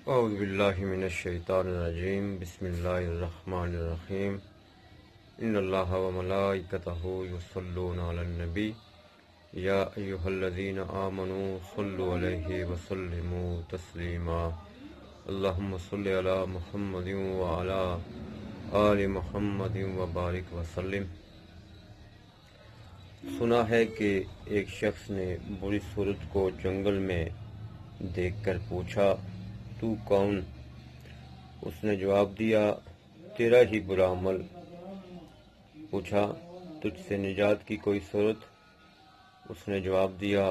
اعوذ باللہ من الشیطان الرجیم بسم اللہ الرحمن الرحیم ان اللہ وملائکتہ یصلون علی النبی یا ایہا الذین آمنوا صلوا علیہ وسلموا تسلیما اللہم صل علی محمد وعلی آل محمد وبارک وسلم۔ سنا ہے کہ ایک شخص نے بری صورت کو جنگل میں دیکھ کر پوچھا، تو کون؟ اس نے جواب دیا، تیرا ہی برا عمل۔ پوچھا، تجھ سے نجات کی کوئی صورت؟ اس نے جواب دیا،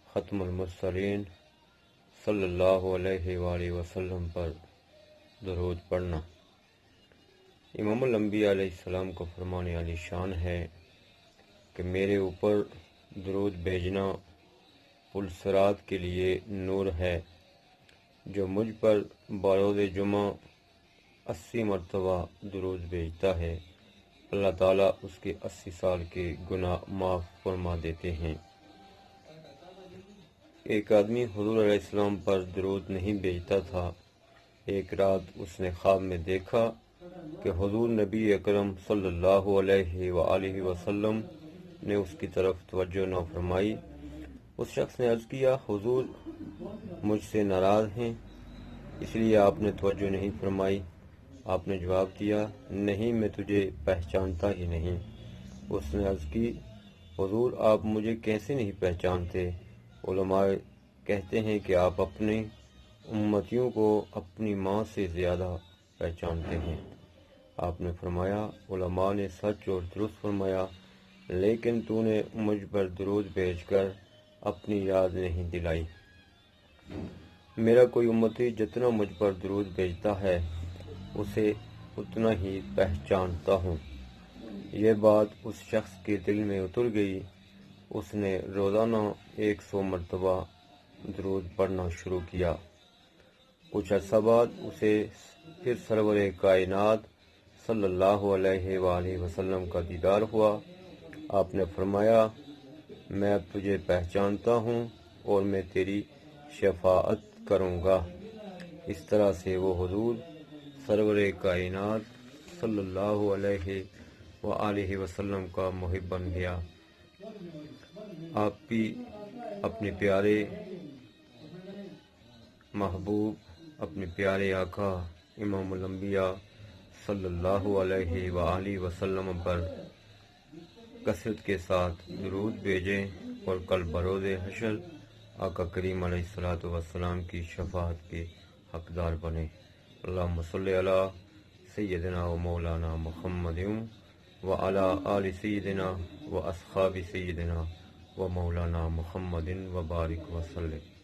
ختم المرسلین صلی اللہ علیہ وآلہ وسلم پر درود پڑھنا۔ امام الانبیاء علیہ السلام کو فرمانے والی شان ہے کہ میرے اوپر درود بھیجنا پل صراط کے لیے نور ہے۔ جو مجھ پر بروز جمعہ 80 مرتبہ درود بھیجتا ہے، اللہ تعالیٰ اس کے 80 سال کے گناہ معاف فرما دیتے ہیں۔ ایک آدمی حضور علیہ السلام پر درود نہیں بھیجتا تھا۔ ایک رات اس نے خواب میں دیکھا کہ حضور نبی اکرم صلی اللہ علیہ وآلہ وسلم نے اس کی طرف توجہ نہ فرمائی۔ اس شخص نے عرض کیا، حضور مجھ سے ناراض ہیں، اس لیے آپ نے توجہ نہیں فرمائی۔ آپ نے جواب دیا، نہیں، میں تجھے پہچانتا ہی نہیں۔ اس نے عرض کی، حضور آپ مجھے کیسے نہیں پہچانتے؟ علماء کہتے ہیں کہ آپ اپنے امتیوں کو اپنی ماں سے زیادہ پہچانتے ہیں۔ آپ نے فرمایا، علماء نے سچ اور درست فرمایا، لیکن تو نے مجھ پر درود بھیج کر اپنی یاد نہیں دلائی۔ میرا کوئی امتی جتنا مجھ پر درود بھیجتا ہے اسے اتنا ہی پہچانتا ہوں۔ یہ بات اس شخص کے دل میں اتر گئی۔ اس نے روزانہ 100 مرتبہ درود پڑھنا شروع کیا۔ کچھ عرصہ بعد اسے پھر سرور کائنات صلی اللہ علیہ وآلہ وسلم کا دیدار ہوا۔ آپ نے فرمایا، میں اب تجھے پہچانتا ہوں اور میں تیری شفاعت کروں گا۔ اس طرح سے وہ حضور سرور کائنات صلی اللہ علیہ وآلہ وسلم کا محب بن گیا۔ آپ بھی اپنے پیارے محبوب، اپنے پیارے آقا امام الانبیاء صلی اللہ علیہ وآلہ وسلم پر کثرت کے ساتھ درود بھیجیں اور کل بروز حشر آقا کریم علیہ الصلوۃ والسلام کی شفاعت کے حقدار بنیں۔ اللہم صلی علی سیدنا و مولانا محمد وعلی آل سیدنا و اصحاب سیدنا و مولانا محمد وبارک وسلم۔